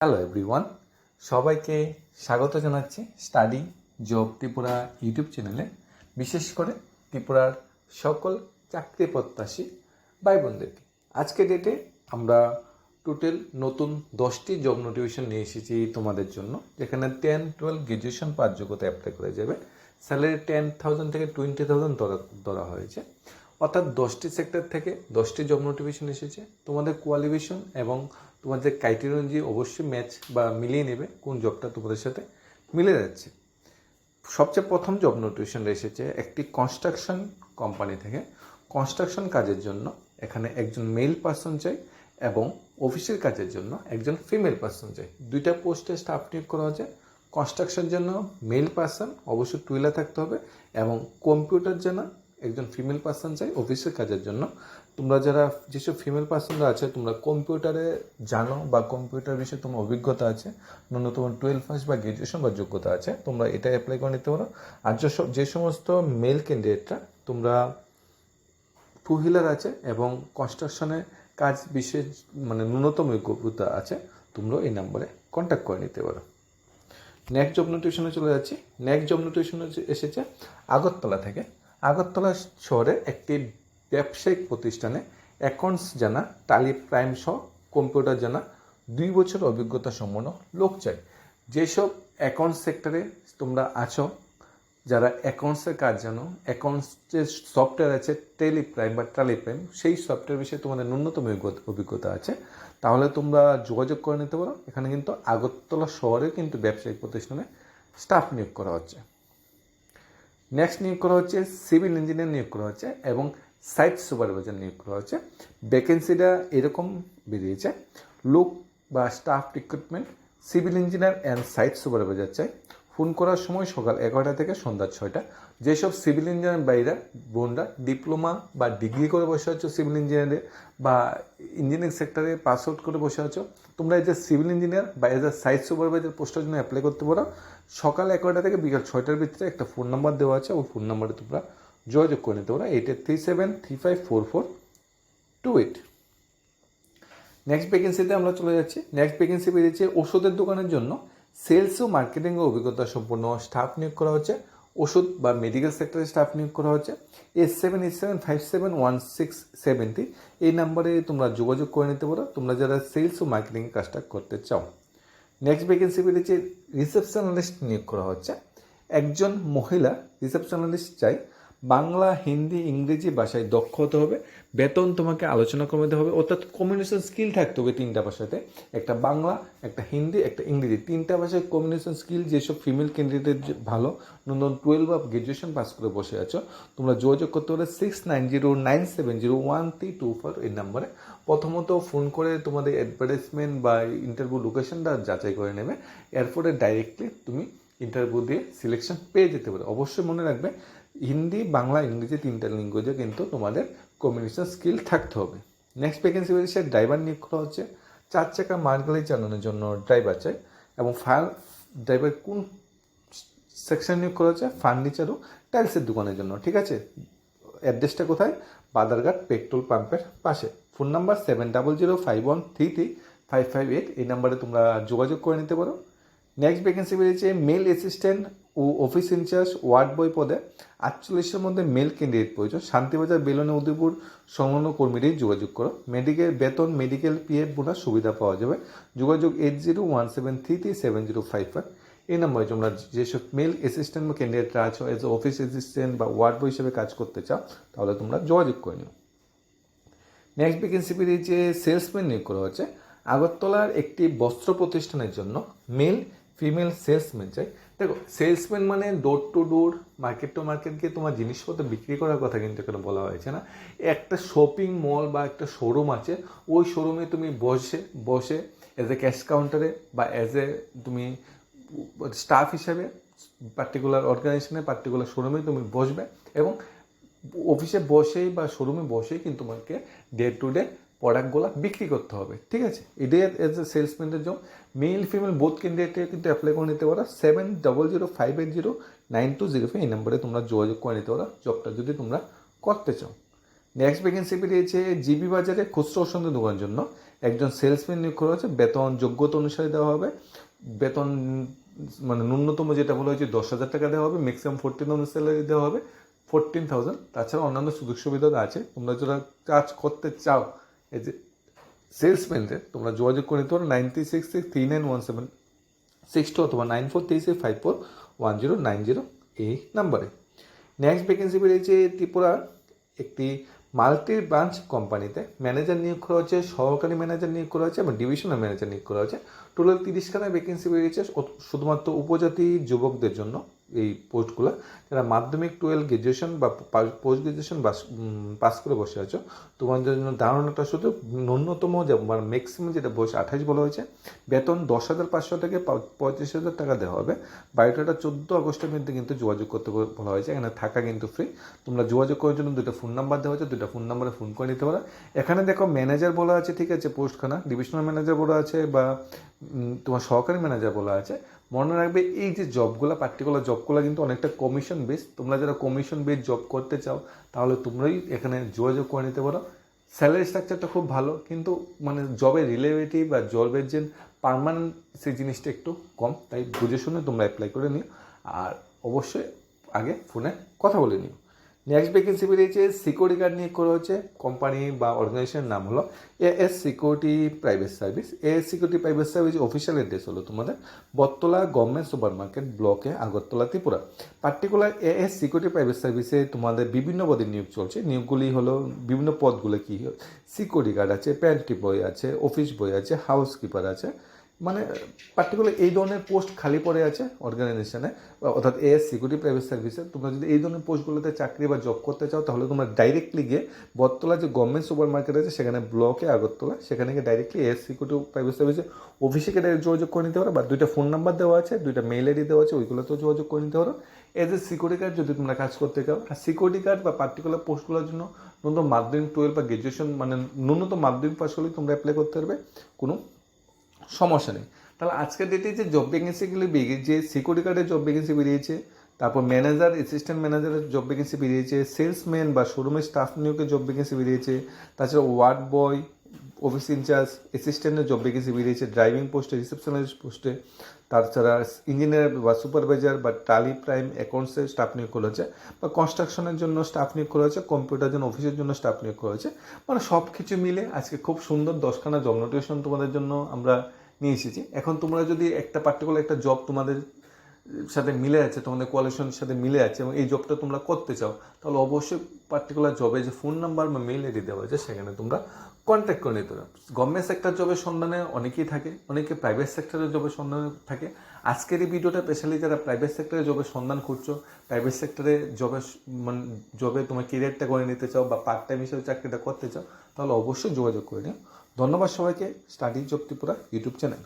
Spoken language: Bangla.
হ্যালো এভরিওয়ান, সবাইকে স্বাগত জানাচ্ছি স্টাডি জব ত্রিপুরা ইউটিউব চ্যানেলে। বিশেষ করে ত্রিপুরার সকল চাকরি প্রত্যাশী ভাই বোনদেরকে আজকে ডেটে আমরা টোটাল নতুন 10টি জব নোটিফিকেশন নিয়ে এসেছি তোমাদের জন্য, যেখানে 10-12 গ্র্যাজুয়েশন পাস যোগ্যতা অ্যাপ্লাই করা যাবে। স্যালারি 10,000 থেকে 20,000 ধরা হয়েছে, অর্থাৎ 10টি সেক্টর থেকে 10টি জব নোটিফিকেশন এসেছে। তোমাদের কোয়ালিফিকেশন এবং তোমাদের ক্রাইটেরিয়া অনুযায়ী অবশ্যই ম্যাচ বা মিলিয়ে নেবে কোন জবটা তোমাদের সাথে মিলে যাচ্ছে। সবচেয়ে প্রথম জব নোটিফিকেশনটা এসেছে একটি কনস্ট্রাকশন কোম্পানি থেকে। কনস্ট্রাকশন কাজের জন্য এখানে একজন মেল পার্সন চাই এবং অফিসের কাজের জন্য একজন ফিমেল পার্সন চাই। দুইটা পোস্টে স্টাফ নিয়োগ করা হচ্ছে। কনস্ট্রাকশন জন্য মেল পার্সন অবশ্যই টুইলা থাকতে হবে এবং কম্পিউটার জন্য একজন ফিমেল পার্সন চাই অফিসের কাজের জন্য। তোমরা যারা যেসব ফিমেল পার্সনরা আছে তোমরা কম্পিউটারে জানো বা কম্পিউটার বিষয়ে তোমার অভিজ্ঞতা আছে, ন্যূনতম 12 পাস বা গ্র্যাজুয়েশন বা যোগ্যতা আছে, তোমরা এটা অ্যাপ্লাই করে নিতে পারো। আর যে সমস্ত মেল ক্যান্ডিডেটরা তোমরা টু হুইলার আছে এবং কনস্ট্রাকশনে কাজ বিষয়ে ন্যূনতম যোগ্যতা আছে, তোমরা এই নাম্বারে কন্ট্যাক্ট করে নিতে পারো। নেক্সট জব নোটিফিকেশনে চলে যাচ্ছি। নেক্সট জব নোটিফিকেশন এসেছে আগরতলা থেকে। আগরতলা শহরে একটি ব্যবসায়িক প্রতিষ্ঠানে অ্যাকাউন্টস জানা, টালি প্রাইম সহ কম্পিউটার জানা 2 বছর অভিজ্ঞতা সম্পন্ন লোক চাই। যেসব অ্যাকাউন্টস সেক্টরে তোমরা আছো, যারা অ্যাকাউন্টসের কাজ জানো, অ্যাকাউন্টসের সফটওয়্যার আছে টেলি প্রাইম বা টালি প্রাইম, সেই সফটওয়্যার বিষয়ে তোমাদের ন্যূনতম অভিজ্ঞতা আছে, তাহলে তোমরা যোগাযোগ করে নিতে পারো। এখানে কিন্তু আগরতলা শহরে কিন্তু ব্যবসায়িক প্রতিষ্ঠানে স্টাফ নিয়োগ করা হচ্ছে। নেক্সট নিয়োগ করা হচ্ছে সিভিল ইঞ্জিনিয়ার নিয়োগ করা হচ্ছে এবং সাইট সুপারভাইজার নিয়োগ করা হচ্ছে। ভ্যাকেন্সিটা এরকম বেরিয়েছে, লোক বা staff recruitment civil engineer and site supervisor চাই। ফোন করার সময় সকাল 11টা থেকে সন্ধ্যা 6টা। যেসব সিভিল ইঞ্জিনিয়ার বাইরা বোনরা ডিপ্লোমা বা ডিগ্রি করে বসে আছো সিভিল ইঞ্জিনিয়ারে বা ইঞ্জিনিয়ারিং সেক্টরে পাস আউট করে বসে আছো, তোমরা এজ এ সিভিল ইঞ্জিনিয়ার বা এজ এ সাইট সুপারভাইজার পোস্টের জন্য অ্যাপ্লাই করতে পারো। সকাল 11টা থেকে বিকাল 6টার ভিতরে একটা ফোন নাম্বার দেওয়া আছে, ওই ফোন নাম্বারে তোমরা যোগাযোগ করে নিতে পারো 8837354428। নেক্সট ভ্যাকেন্সিতে আমরা চলে যাচ্ছি। নেক্সট ভ্যাকেন্সি বেরিয়েছে ওষুধের দোকানের জন্য সেলস ও মার্কেটিং ও অভিজ্ঞতা সম্পন্ন স্টাফ নিয়োগ করা হচ্ছে। ওষুধ বা মেডিকেল সেক্টরে স্টাফ নিয়োগ করা হচ্ছে। 8787571670 এই নাম্বারে তোমরা যোগাযোগ করে নিতে পারো তোমরা যারা সেলস ও মার্কেটিং কাজটা করতে চাও। নেক্সট ভ্যাকেন্সি বেরিয়েছে রিসেপশনালিস্ট নিয়োগ করা হচ্ছে। একজন মহিলা রিসেপশনালিস্ট চাই। বাংলা, হিন্দি, ইংরেজি ভাষায় দক্ষ হতে হবে। বেতন তোমাকে আলোচনা করতে হবে, অর্থাৎ কমিউনিকেশন স্কিল থাকতে হবে 3টা ভাষাতে, একটা বাংলা, একটা হিন্দি, একটা ইংরেজি। 3টা ভাষায় কমিউনিকেশন স্কিল যেসব ফিমেল ক্যান্ডিডেট ভালো, ন্যূনতম 12 বা গ্র্যাজুয়েশন পাস করে বসে আছো, তোমরা যোগাযোগ করতে পারো 6909701324 এই নাম্বারে। প্রথমত ফোন করে তোমাদের অ্যাডভার্টাইজমেন্ট বা ইন্টারভিউ লোকেশনটা যাচাই করে নেবে, এরপরে ডাইরেক্টলি তুমি ইন্টারভিউ দিয়ে সিলেকশন পেয়ে যেতে পারো। অবশ্যই মনে রাখবে হিন্দি, বাংলা, ইংরেজি 3টা ল্যাঙ্গুয়েজে কিন্তু তোমাদের কমিউনিকেশন স্কিল থাকতে হবে। নেক্সট ভ্যাকেন্সি বেরিয়েছে ড্রাইভার নিয়োগ করা হচ্ছে। 4 চাকা মালগাড়ি চালানোর জন্য ড্রাইভার চাই এবং ফায়ার ড্রাইভার কোন সেকশন নিয়োগ করা হচ্ছে? ফার্নিচার ও টাইলসের দোকানের জন্য। ঠিক আছে, অ্যাড্রেসটা কোথায়? বাদারঘাট পেট্রোল পাম্পের পাশে। ফোন নাম্বার 7005133558 এই নাম্বারে তোমরা যোগাযোগ করে নিতে পারো। নেক্সট ভ্যাকেন্সি বেরিয়েছে মেল অ্যাসিস্ট্যান্ট ও অফিস ইনচার্জ ওয়ার্ড বয় পদে। 48-এর মধ্যে মেল ক্যান্ডিডেট প্রয়োজন। শান্তিবাজার, বেলুনে উদয়পুর সংলগ্ন কর্মীদের যোগাযোগ করো। মেডিকেল বেতন, মেডিকেল পিএফ বোনাস সুবিধা পাওয়া যাবে। যোগাযোগ 8017337055 এই নম্বরে তোমরা যেসব মেল অ্যাসিস্ট্যান্ট বা ক্যান্ডিডেটরা আছো, এজ অফিস অ্যাসিস্ট্যান্ট বা ওয়ার্ড বয় হিসেবে কাজ করতে চাও, তাহলে তোমরা যোগাযোগ করে নিও। নেক্সট ভ্যাকেন্সি বেরিয়েছে সেলসম্যান নিয়োগ করা হচ্ছে। আগরতলার একটি বস্ত্র প্রতিষ্ঠানের জন্য মেল ফিমেল সেলসম্যান চাই। দেখো, সেলসম্যান মানে door to door, market to market গিয়ে তোমার জিনিসপত্র বিক্রি করার কথা কিন্তু এখানে বলা হয়েছে না। একটা শপিং মল বা একটা শোরুম আছে, ওই শোরুমে তুমি বসে এজ এ ক্যাশ কাউন্টারে বা এজ এ তুমি স্টাফ হিসাবে পার্টিকুলার অর্গানাইজেশনের পার্টিকুলার শোরুমে তুমি বসবে এবং অফিসে বসেই বা শোরুমে বসেই কিন্তু তোমাকে ডে টু ডে প্রোডাক্টগুলো বিক্রি করতে হবে। ঠিক আছে, এটাই এজ এ সেলসম্যানের জন্য মেল ফিমেল বোথ ক্যান্ডিডেটে কিন্তু অ্যাপ্লাই করে নিতে পারো। 7005809205 এই নম্বরে তোমরা যোগাযোগ করে নিতে পারো জবটা যদি তোমরা করতে চাও। নেক্সট ভ্যাকেন্সি বেরিয়েছে জিবি বাজারে খুচরো ওষুধের দোকানের জন্য। একজন সেলসম্যান নিয়োগ করা হয়েছে, বেতন যোগ্যতা অনুসারে দেওয়া হবে। বেতন মানে ন্যূনতম যেটা বলা হয়েছে 10,000 টাকা দেওয়া হবে, ম্যাক্সিমাম 14,000 স্যালারি দেওয়া হবে, 14,000। তাছাড়া অন্যান্য সুযোগ সুবিধা আছে। তোমরা যারা কাজ করতে চাও এই যে সেলসম্যানদের, তোমরা যোগাযোগ করে নিতে পারো 9663391762 অথবা 9436541090 এই নাম্বারে। নেক্সট ভ্যাকেন্সি বেরিয়েছে ত্রিপুরার একটি মাল্টি ব্রাঞ্চ কোম্পানিতে ম্যানেজার নিয়োগ করা হচ্ছে, সহকারী ম্যানেজার নিয়োগ করা হচ্ছে এবং ডিভিশনাল ম্যানেজার নিয়োগ করা হচ্ছে। টোটাল 30খানা ভ্যাকেন্সি বেরিয়েছে শুধুমাত্র উপজাতি যুবকদের জন্য। এই পোস্টগুলো যারা মাধ্যমিক 12 গ্র্যাজুয়েশন বা পোস্ট গ্র্যাজুয়েশন পাস করে বসে আছো, তোমাদের জন্য ধারণাটা শুধু ন্যূনতম মানে ম্যাক্সিমাম যেটা বয়স 28 বলা হয়েছে। বেতন 10,500 থেকে 35,000 টাকা দেওয়া হবে। বায়োডাটা 14 আগস্টের মধ্যে কিন্তু যোগাযোগ করতে বলা হয়েছে। এখানে থাকা কিন্তু ফ্রি। তোমরা যোগাযোগ করার জন্য 2টা ফোন নাম্বার দেওয়া হয়েছে, 2টা ফোন নাম্বারে ফোন করে নিতে পারো। এখানে দেখো ম্যানেজার বলা আছে, ঠিক আছে, পোস্টখানা ডিভিশনাল ম্যানেজার বলা আছে বা তোমার সহকারী ম্যানেজার বলা আছে। মনে রাখবে এই যে জবগুলো, পার্টিকুলার জবগুলো কিন্তু অনেকটা কমিশন বেস। তোমরা যারা কমিশন বেস জব করতে চাও তাহলে তোমরাই এখানে যোগাযোগ করে নিতে পারো। স্যালারি স্ট্রাকচারটা খুব ভালো, কিন্তু মানে জবের রিলেটিভ বা জবের যে পার্মানেন্ট সেই জিনিসটা একটু কম। তাই বুঝে শুনে তোমরা অ্যাপ্লাই করে নিও, আর অবশ্যই আগে ফোনে কথা বলে নিও। নেক্সট ভ্যাকেন্সি বেরিয়েছে সিকিউরিটি গার্ড নিয়োগ করা হচ্ছে। কোম্পানি বা অর্গানাইজেশনের নাম হলো as security private service. As security private service official address হলো তোমাদের বটতলা গভর্নমেন্ট সুপার মার্কেট ব্লকে, Agartala, Tripura. Particular as security private সার্ভিসে তোমাদের বিভিন্ন পদে নিয়োগ চলছে। নিয়োগগুলি হলো বিভিন্ন পদগুলো কী, সিকিউরিটি গার্ড আছে, প্যান্ট্রি বয় আছে, অফিস বয় আছে, হাউস কিপার আছে। মানে পার্টিকুলার এই ধরনের পোস্ট খালি পড়ে আছে অর্গানাইজেশনে, অর্থাৎ এএস সিকিউরিটি প্রাইভেট সার্ভিসে। তোমরা যদি এই ধরনের পোস্টগুলোতে চাকরি বা জব করতে চাও তাহলে তোমরা ডাইরেক্টলি গিয়ে বটতলা যে গভর্নমেন্ট সুপার মার্কেট আছে সেখানে ব্লকে আগরতলা, সেখানে গিয়ে ডাইরেক্টলি এএস সিকিউরিটি প্রাইভেট সার্ভিসে অফিসে গিয়ে ডাইরেক্ট যোগাযোগ করে নিতে পারো, বা 2টা ফোন নাম্বার দেওয়া আছে, 2টা মেইল আইডি দেওয়া আছে, ওইগুলোতেও যোগাযোগ করে নিতে পারো। এজ এ সিকিউরিটি গার্ড যদি তোমরা কাজ করতে চাও, আর সিকিউরিটি গার্ড বা পার্টিকুলার পোস্টগুলোর জন্য ন্যূনতম মাধ্যমিক 12 বা গ্র্যাজুয়েশন মানে ন্যূনতম মাধ্যমিক পাস হলেই তোমরা অ্যাপ্লাই করতে পারবে, কোনো সমস্যা নেই। তাহলে আজকের ডেটে যে জব ভ্যাকেন্সিগুলি যে সিকিউরিটি গার্ডের জব ভ্যাকেন্সি বেরিয়েছে, তারপর ম্যানেজার, অ্যাসিস্ট্যান্ট ম্যানেজারের জব ভ্যাকেন্সি বেরিয়েছে, সেলসম্যান বা শোরুমের স্টাফ নিয়োগের জব ভ্যাকেন্সি বেরিয়েছে, তাছাড়া ওয়ার্ড বয়, অফিস ইনচার্জ, অ্যাসিস্ট্যান্টের জব ভ্যাকেন্সি বেরিয়েছে, ড্রাইভিং পোস্টে, রিসেপশনিস্ট পোস্টে, তাছাড়া ইঞ্জিনিয়ার বা সুপারভাইজার বা টালি প্রাইম অ্যাকাউন্টসের স্টাফ নিয়োগ করা হচ্ছে, বা কনস্ট্রাকশনের জন্য স্টাফ নিয়োগ করা হচ্ছে, কম্পিউটার জন্য অফিসের জন্য স্টাফ নিয়োগ করা হচ্ছে। মানে সব কিছু মিলে আজকে খুব সুন্দর 10খানা জব নোটিফিকেশন তোমাদের জন্য আমরা নিয়ে এসেছি। এখন তোমরা যদি একটা পার্টিকুলার একটা জব তোমাদের সাথে মিলে আছে, তোমাদের কোয়ালিফিকেশনের সাথে মিলে আছে এবং এই জবটা তোমরা করতে চাও, তাহলে অবশ্যই পার্টিকুলার জবে যে ফোন নাম্বার বা মেইল আইডি দেওয়া আছে সেখানে তোমরা কন্ট্যাক্ট করে নিতে পারো। গভর্নমেন্ট সেক্টর জবের সন্ধানে অনেকেই থাকে, অনেকে প্রাইভেট সেক্টরের জবের সন্ধানে থাকে। আজকের এই ভিডিওটা স্পেশালি যারা প্রাইভেট সেক্টরে জবের সন্ধান করছো, প্রাইভেট সেক্টরে জবে তোমার কেরিয়ারটা করে নিতে চাও বা পার্ট টাইম হিসেবে চাকরিটা করতে চাও, তাহলে অবশ্যই যোগাযোগ করে নিও। ধন্যবাদ সবাইকে। Study job Tripura YouTube channel.